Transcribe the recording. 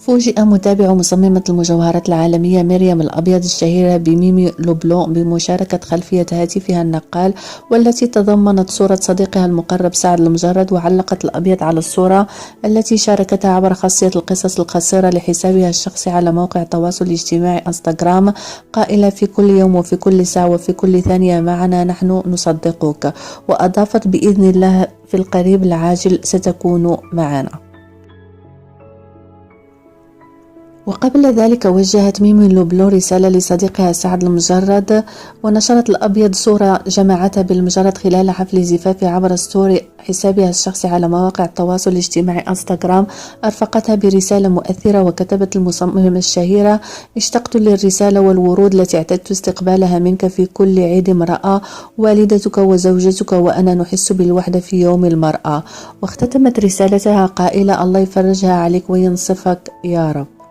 فوجئ متابع مصممة المجوهرات العالمية مريم الأبيض الشهيرة بميمي لوبلون بمشاركة خلفية هاتفها النقال، والتي تضمنت صورة صديقها المقرب سعد المجرد، وعلقت الأبيض على الصورة التي شاركتها عبر خاصية القصص القصيرة لحسابها الشخصي على موقع التواصل الاجتماعي انستغرام، قائلة: في كل يوم وفي كل ساعة وفي كل ثانية معنا نحن نصدقك. وأضافت: بإذن الله في القريب العاجل ستكون معنا. وقبل ذلك وجهت ميمي لوبلون رسالة لصديقها سعد المجرد، ونشرت الأبيض صورة جمعتها بالمجرد خلال حفل زفافه عبر ستوري حسابها الشخصي على مواقع التواصل الاجتماعي انستغرام، أرفقتها برسالة مؤثرة، وكتبت المصممة الشهيرة: اشتقت للرسالة والورود التي اعتدت استقبالها منك في كل عيد امرأة، والدتك وزوجتك وأنا نحس بالوحدة في يوم المرأة. واختتمت رسالتها قائلة: الله يفرجها عليك وينصفك يا رب.